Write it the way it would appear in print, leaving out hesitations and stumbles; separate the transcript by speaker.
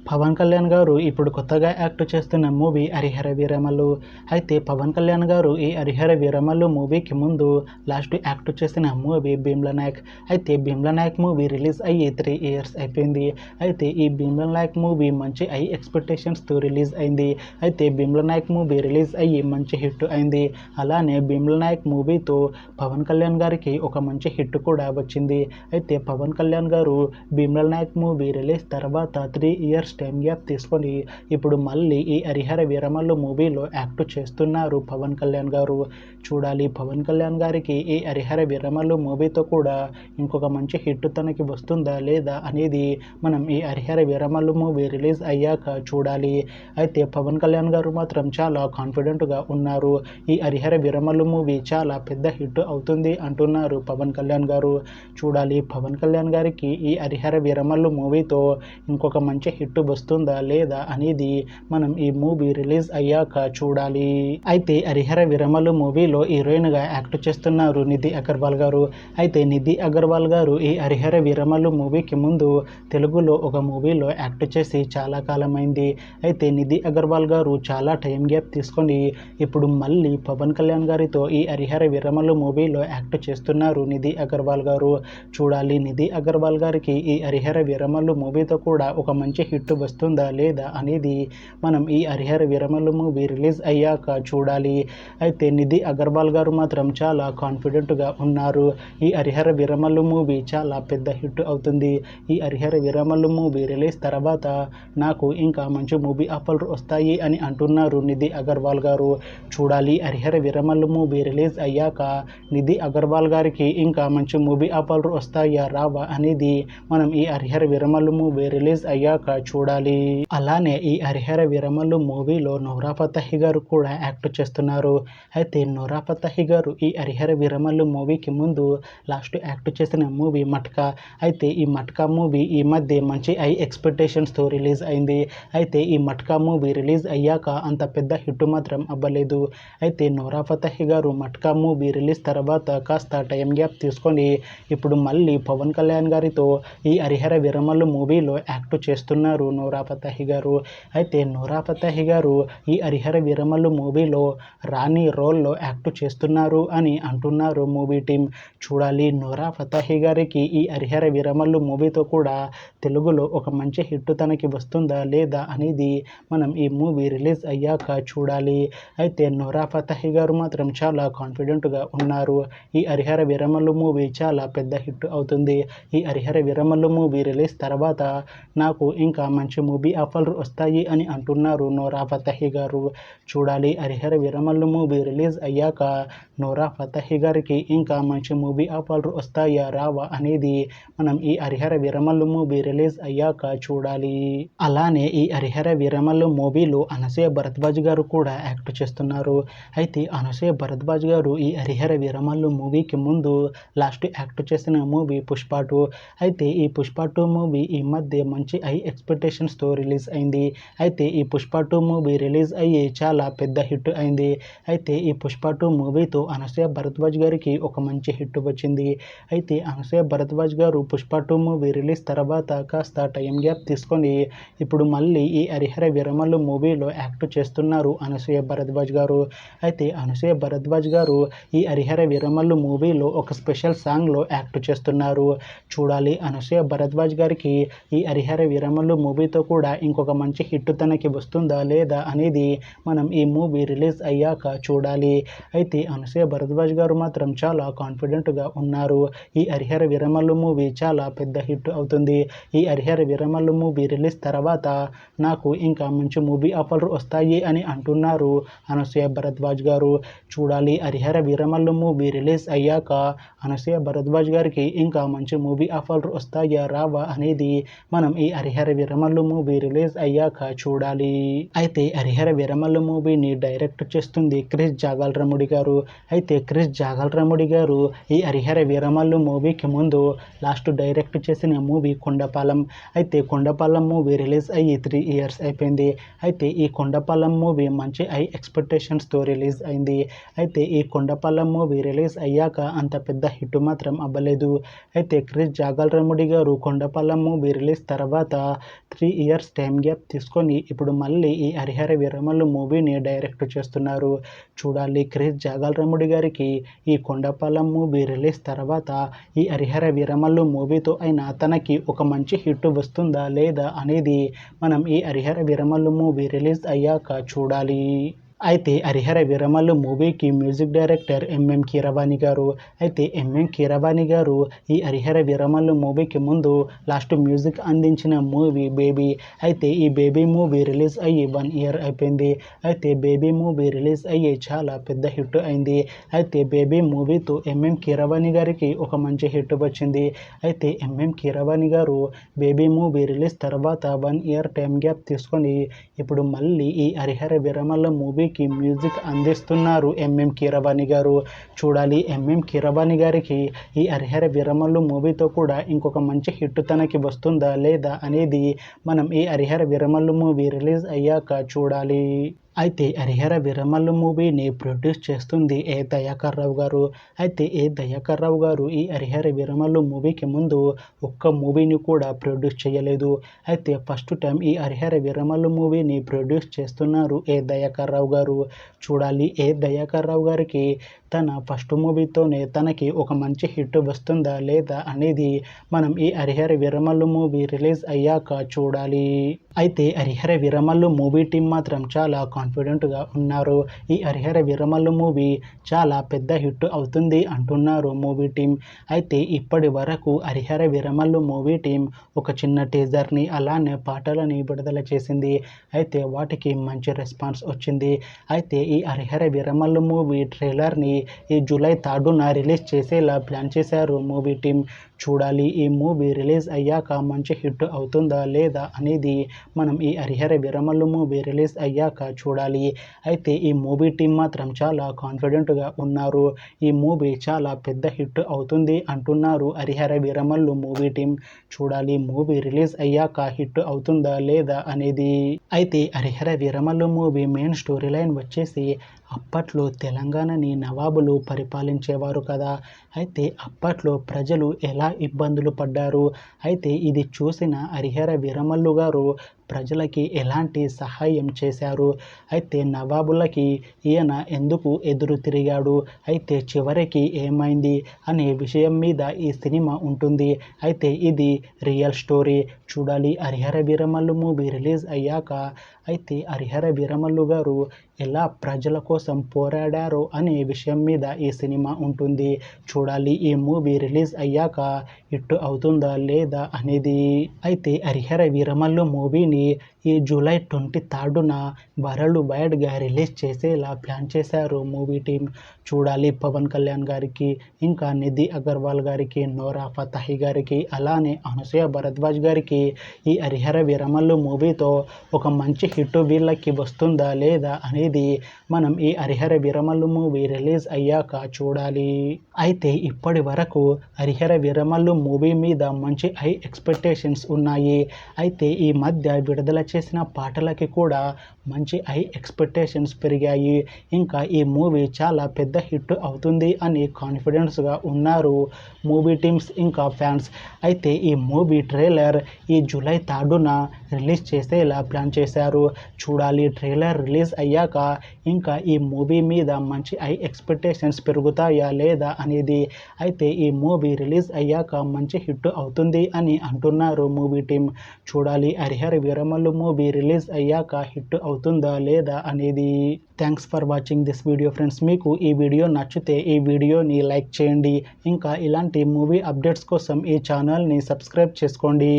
Speaker 1: పవన్ కళ్యాణ్ గారు ఇప్పుడు కొత్తగా యాక్ట్ చేస్తున్న మూవీ హరిహర వీరమల్లు. అయితే పవన్ కళ్యాణ్ గారు ఈ హరిహర వీరమల్లు మూవీకి ముందు లాస్ట్ యాక్ట్ చేసిన మూవీ భీమ్లా నాయక్. అయితే భీమ్లా నాయక్ మూవీ రిలీజ్ అయ్యి 3 years అయిపోయింది. అయితే ఈ భీమ్లా నాయక్ మూవీ మంచి హై ఎక్స్పెక్టేషన్స్తో రిలీజ్ అయింది. అయితే భీమ్లా నాయక్ మూవీ రిలీజ్ అయ్యి మంచి హిట్ అయింది. అలానే భీమ్లా నాయక్ మూవీతో పవన్ కళ్యాణ్ గారికి ఒక మంచి హిట్ కూడా వచ్చింది. అయితే పవన్ కళ్యాణ్ గారు భీమ్లా నాయక్ మూవీ రిలీజ్ తర్వాత 3 years టైం గ్యాప్ తీసుకొని ఇప్పుడు మళ్ళీ ఈ హరిహర వీరమల్లు మూవీలో యాక్ట్ చేస్తున్నారు పవన్ కళ్యాణ్ గారు. చూడాలి పవన్ కళ్యాణ్ గారికి ఈ హరిహర వీరమల్లు మూవీతో కూడా ఇంకొక మంచి హిట్ తనకి వస్తుందా లేదా అనేది మనం ఈ హరిహర వీరమల్లు మూవీ రిలీజ్ అయ్యాక చూడాలి. అయితే పవన్ కళ్యాణ్ గారు మాత్రం చాలా కాన్ఫిడెంట్గా ఉన్నారు. ఈ హరిహర వీరమల్లు మూవీ చాలా పెద్ద హిట్ అవుతుంది అంటున్నారు పవన్ కళ్యాణ్ గారు. చూడాలి పవన్ కళ్యాణ్ గారికి ఈ హరిహర వీరమల్లు మూవీతో ఇంకొక మంచి హిట్ వస్తుందా లేదా అనేది మనం ఈ మూవీ రిలీజ్ అయ్యాక చూడాలి. అయితే హరిహర వీరమల్లు మూవీలో హీరోయిన్గా యాక్ట్ చేస్తున్నారు నిధి అగర్వాల్ గారు. అయితే నిధి అగర్వాల్ గారు ఈ హరిహర వీరమల్లు మూవీకి ముందు తెలుగులో ఒక మూవీలో యాక్ట్ చేసి చాలా కాలమైంది. అయితే నిధి అగర్వాల్ గారు చాలా టైం గ్యాప్ తీసుకొని ఇప్పుడు మళ్ళీ పవన్ కళ్యాణ్ గారితో ఈ హరిహర వీరమల్లు మూవీలో యాక్ట్ చేస్తున్నారు నిధి అగర్వాల్ గారు. చూడాలి నిధి అగర్వాల్ గారికి ఈ హరిహర వీరమల్లు మూవీతో కూడా ఒక మంచి హిట్ వస్తుందా లేదా అనేది మనం ఈ హరిహర వీరమల్లు మూవీ రిలీజ్ అయ్యాక చూడాలి. అయితే నిధి అగర్వాల్ గారు మాత్రం చాలా కాన్ఫిడెంట్గా ఉన్నారు. ఈ హరిహర వీరమల్లు మూవీ చాలా పెద్ద హిట్ అవుతుంది. ఈ హరిహర వీరమల్లు మూవీ రిలీజ్ తర్వాత నాకు ఇంకా మంచి మూవీ ఆఫర్లు వస్తాయి అని అంటున్నారు నిధి అగర్వాల్ గారు. చూడాలి హరిహర వీరమల్లు మూవీ రిలీజ్ అయ్యాక నిధి అగర్వాల్ గారికి ఇంకా మంచి మూవీ ఆఫర్లు వస్తాయా రావా అనేది మనం ఈ హరిహర వీరమల్లు మూవీ రిలీజ్ అయ్యాక చూడాలి. అలానే ఈ హరిహర వీరమల్లు మూవీలో నూరా ఫతేహి గారు కూడా యాక్ట్ చేస్తున్నారు. అయితే నూరా ఫతేహి గారు ఈ హరిహర వీరమల్లు మూవీకి ముందు లాస్ట్ యాక్ట్ చేసిన మూవీ మట్కా. అయితే ఈ మట్కా మూవీ ఈ మధ్య మంచి హై ఎక్స్పెక్టేషన్స్తో రిలీజ్ అయింది. అయితే ఈ మట్కా మూవీ రిలీజ్ అయ్యాక అంత పెద్ద హిట్ మాత్రం అవ్వలేదు. అయితే నూరా ఫతేహి గారు మట్కా మూవీ రిలీజ్ తర్వాత కాస్త టైం గ్యాప్ తీసుకొని ఇప్పుడు మళ్ళీ పవన్ కళ్యాణ్ గారితో ఈ హరిహర వీరమల్లు మూవీలో యాక్ట్ చేస్తున్నారు నూరా ఫతేహి గారు. అయితే నూరా ఫతేహి గారు ఈ హరిహర వీరమల్లు మూవీలో రాణి రోల్లో యాక్ట్ చేస్తున్నారు అని అంటున్నారు మూవీ టీం. చూడాలి నూరా ఫతేహి గారికి ఈ హరిహర వీరమల్లు మూవీతో కూడా తెలుగులో ఒక మంచి హిట్ తనకి వస్తుందా లేదా అనేది మనం ఈ మూవీ రిలీజ్ అయ్యాక చూడాలి. అయితే నూరా ఫతేహి గారు మాత్రం చాలా కాన్ఫిడెంట్గా ఉన్నారు. ఈ హరిహర వీరమల్లు మూవీ చాలా పెద్ద హిట్ అవుతుంది. ఈ హరిహర వీరమల్లు మూవీ రిలీజ్ తర్వాత నాకు ఇంకా మంచి మూవీ ఆఫర్లు వస్తాయి అని అంటున్నారు నూరా ఫతేహి గారు. చూడాలి హరిహర వీరమల్లు మూవీ రిలీజ్ అయ్యాక నూరా ఫతేహి గారికి ఇంకా మంచి మూవీ ఆఫర్లు వస్తాయా రావా అనేది మనం ఈ హరిహర వీరమల్లు మూవీ రిలీజ్ అయ్యాక చూడాలి. అలానే ఈ హరిహర వీరమల్లు మూవీలో అనసూయ భరద్వాజ్ గారు కూడా యాక్ట్ చేస్తున్నారు. అయితే అనసూయ భరద్వాజ్ గారు ఈ హరిహర వీరమల్లు మూవీకి ముందు లాస్ట్ యాక్ట్ చేసిన మూవీ పుష్ప 2. అయితే ఈ పుష్ప 2 మూవీ ఈ మధ్య మంచి హై ఎక్స్పెక్టేషన్స్తో రిలీజ్ అయింది. అయితే ఈ పుష్ప 2 మూవీ రిలీజ్ అయ్యి చాలా పెద్ద హిట్ అయింది. అయితే ఈ పుష్ప 2 మూవీతో అనసూయ భరద్వాజ్ గారికి ఒక మంచి హిట్ వచ్చింది. అయితే అనసూయ భరద్వాజ్ గారు పుష్ప 2 మూవీ రిలీజ్ తర్వాత కాస్త టైం గ్యాప్ తీసుకొని ఇప్పుడు మళ్ళీ ఈ హరిహర వీరమల్లు మూవీలో యాక్ట్ చేస్తున్నారు అనసూయ భరద్వాజ్ గారు. అయితే అనసూయ భరద్వాజ్ గారు ఈ హరిహర వీరమల్లు మూవీలో ఒక స్పెషల్ సాంగ్లో యాక్ట్ చేస్తున్నారు. చూడాలి అనసూయ భరద్వాజ్ గారికి ఈ హరిహర వీరమల్లు మూవీతో కూడా ఇంకొక మంచి హిట్ తనకి వస్తుందా లేదా అనేది మనం ఈ మూవీ రిలీజ్ అయ్యాక చూడాలి. అయితే అనసూయ భరద్వాజ్ గారు మాత్రం చాలా కాన్ఫిడెంట్గా ఉన్నారు. ఈ హరిహర వీరమల్లు మూవీ చాలా పెద్ద హిట్ అవుతుంది. ఈ హరిహర వీరమల్లు మూవీ రిలీజ్ తర్వాత నాకు ఇంకా మంచి మూవీ ఆఫర్లు వస్తాయి అని అంటున్నారు అనసూయ భరద్వాజ్ గారు. చూడాలి హరిహర వీరమల్లు మూవీ రిలీజ్ అయ్యాక అనసూయ భరద్వాజ్ గారికి ఇంకా మంచి మూవీ ఆఫర్లు వస్తాయా రావా అనేది మనం ఈ హరిహర వీరమల్లు మూవీ రిలీజ్ అయ్యాక చూడాలి. అయితే హరిహర వీరమల్లు మూవీని డైరెక్ట్ చేస్తుంది క్రిష్ జాగల్రముడి గారు. అయితే క్రిష్ జాగల్రముడి గారు ఈ హరిహర వీరమల్లు మూవీకి ముందు లాస్ట్ డైరెక్ట్ చేసిన మూవీ కొండపాలెం. అయితే కొండపాలెం మూవీ రిలీజ్ అయ్యి 3 years అయిపోయింది. అయితే ఈ కొండపాలెం మూవీ మంచి హై ఎక్స్పెక్టేషన్స్తో రిలీజ్ అయింది. అయితే ఈ కొండపాలెం మూవీ రిలీజ్ అయ్యాక అంత పెద్ద హిట్ మాత్రం అవ్వలేదు. అయితే క్రిష్ జాగల్రముడి గారు కొండపాలెం మూవీ రిలీజ్ తర్వాత 3 ఇయర్స్ టైం గ్యాప్ తీసుకొని ఇప్పుడు మళ్ళీ ఈ హరిహర వీరమల్లు మూవీని డైరెక్ట్ చేస్తున్నారు. చూడాలి క్రిష్ జాగల్రాముడి గారికి ఈ కొండపాలెం మూవీ రిలీజ్ తర్వాత ఈ హరిహర వీరమల్లు మూవీతో అయినా తనకి ఒక మంచి హిట్ వస్తుందా లేదా అనేది మనం ఈ హరిహర వీరమల్లు మూవీ రిలీజ్ అయ్యాక చూడాలి. అయితే హరిహర వీరమల్లు మూవీకి మ్యూజిక్ డైరెక్టర్ ఎంఎం కీరవాణి గారు. అయితే ఎంఎం కీరవాణి గారు ఈ హరిహర వీరమల్లు మూవీకి ముందు లాస్ట్ మ్యూజిక్ అందించిన మూవీ బేబీ. అయితే ఈ బేబీ మూవీ రిలీజ్ అయ్యి 1 ఇయర్ అయిపోయింది. అయితే బేబీ మూవీ రిలీజ్ అయ్యి చాలా పెద్ద హిట్ అయింది. అయితే బేబీ మూవీతో ఎంఎం కీరవాణి గారికి ఒక మంచి హిట్ వచ్చింది. అయితే ఎంఎం కీరవాణి గారు బేబీ మూవీ రిలీజ్ తర్వాత 1 ఇయర్ టైం గ్యాప్ తీసుకొని ఇప్పుడు మళ్ళీ ఈ హరిహర వీరమల్లు మూవీ మ్యూజిక్ అందిస్తున్నారు ఎంఎం కీరవాణి గారు. చూడాలి ఎంఎం కీరవాణి గారికి ఈ హరిహర వీరమల్లు మూవీతో కూడా ఇంకొక మంచి హిట్ తనకి వస్తుందా లేదా అనేది మనం ఈ హరిహర వీరమల్లు మూవీ రిలీజ్ అయ్యాక చూడాలి. అయితే హరిహర వీరమల్లు మూవీని ప్రొడ్యూస్ చేస్తుంది ఏ దయాకర్ రావు గారు. అయితే ఏ దయాకర్ రావు గారు ఈ హరిహర వీరమల్లు మూవీకి ముందు ఒక్క మూవీని కూడా ప్రొడ్యూస్ చేయలేదు. అయితే ఫస్ట్ టైం ఈ హరిహర వీరమల్లు మూవీని ప్రొడ్యూస్ చేస్తున్నారు ఏ దయాకర్ రావు గారు. చూడాలి ఏ దయాకర్ రావు గారికి తన ఫస్ట్ మూవీతోనే తనకి ఒక మంచి హిట్ వస్తుందా లేదా అనేది మనం ఈ హరిహర వీరమల్లు మూవీ రిలీజ్ అయ్యాక చూడాలి. అయితే హరిహర వీరమల్లు మూవీ టీం మాత్రం చాలా కాన్ఫిడెంట్గా ఉన్నారు. ఈ హరిహర వీరమల్లు మూవీ చాలా పెద్ద హిట్ అవుతుంది అంటున్నారు మూవీ టీం. అయితే ఇప్పటి వరకు హరిహర వీరమల్లు మూవీ టీం ఒక చిన్న టీజర్ని అలానే పాటలని విడుదల చేసింది. అయితే వాటికి మంచి రెస్పాన్స్ వచ్చింది. అయితే ఈ హరిహర వీరమల్లు మూవీ ట్రైలర్ని ఈ జూలై 3న రిలీజ్ చేసేలా ప్లాన్ చేశారు మూవీ టీం. చూడాలి ఈ మూవీ రిలీజ్ అయ్యాక మంచి హిట్ అవుతుందా లేదా అనేది మనం ఈ హరిహర వీరమల్లు మూవీ రిలీజ్ అయ్యాక చూడాలి. అయితే ఈ మూవీ టీం మాత్రం చాలా కాన్ఫిడెంట్గా ఉన్నారు. ఈ మూవీ చాలా పెద్ద హిట్ అవుతుంది అంటున్నారు హరిహర వీరమల్లు మూవీ టీం. చూడాలి మూవీ రిలీజ్ అయ్యాక హిట్ అవుతుందా లేదా అనేది. అయితే Harihara Veeramallu movie main story line వచ్చేసి అప్పట్లో తెలంగాణని నవాబులు పరిపాలించేవారు కదా. అయితే అప్పట్లో ప్రజలు ఎలా ఇబ్బందులు పడ్డారు. అయితే ఇది చూసిన హరిహర వీరమల్లు గారు ప్రజలకి ఎలాంటి సహాయం చేశారు. అయితే నవాబులకి ఈయన ఎందుకు ఎదురు తిరిగాడు, అయితే చివరికి ఏమైంది అనే విషయం మీద ఈ సినిమా ఉంటుంది. అయితే ఇది రియల్ స్టోరీ. చూడాలి హరిహర వీరమల్లు మూవీ రిలీజ్ అయ్యాక అయితే హరిహర వీరమల్లు గారు ఎలా ప్రజల కోసం పోరాడారో అనే విషయం మీద ఈ సినిమా ఉంటుంది. చూడాలి ఈ మూవీ రిలీజ్ అయ్యాక హిట్ అవుతుందా లేదా అనేది. అయితే హరిహర వీరమల్లు మూవీని ఈ జూలై 23న వరల్డ్ వైడ్గా రిలీజ్ చేసేలా ప్లాన్ చేశారు మూవీ టీం. చూడాలి పవన్ కళ్యాణ్ గారికి, ఇంకా నిధి అగర్వాల్ గారికి, నోరా ఫతేహి గారికి, అలానే అనసూయ భరద్వాజ్ గారికి ఈ హరిహర వీరమల్లు మూవీతో ఒక మంచి హిట్ వీళ్ళకి వస్తుందా లేదా అనేది మనం ఈ హరిహర వీరమల్లు మూవీ రిలీజ్ అయ్యాక చూడాలి. అయితే ఇప్పటి వరకు హరిహర వీరమల్లు మూవీ మీద మంచి హై ఎక్స్పెక్టేషన్స్ ఉన్నాయి. అయితే ఈ మధ్య విడుదల చేసిన పాటలకి కూడా మంచి హై ఎక్స్పెక్టేషన్స్ పెరిగాయి. ఇంకా ఈ మూవీ చాలా పెద్ద హిట్ అవుతుంది అని కాన్ఫిడెన్స్గా ఉన్నారు మూవీ టీమ్స్ ఇంకా ఫ్యాన్స్. అయితే ఈ మూవీ ట్రైలర్ ఈ జూలై 3న రిలీజ్ చేసేలా ప్లాన్ చేశారు. చూడాలి ట్రైలర్ రిలీజ్ అయ్యాక ఇంకా ఈ మూవీ మీద మంచి హై ఎక్స్పెక్టేషన్స్ పెరుగుతాయా లేదా అనేది. అయితే ఈ మూవీ రిలీజ్ అయ్యాక మంచి హిట్ అవుతుంది అని అంటున్నారు మూవీ టీం. చూడాలి హరిహర వీరమల్లు మూవీ రిలీజ్ అయ్యాక హిట్ అవుతుందా లేదా అనేది. Thanks for watching this video friends. మీకు ఈ వీడియో నచ్చితే ఈ వీడియోని లైక్ చేయండి. ఇంకా ఇలాంటి మూవీ అప్డేట్స్ కోసం ఈ ఛానల్ని సబ్స్క్రైబ్ చేసుకోండి.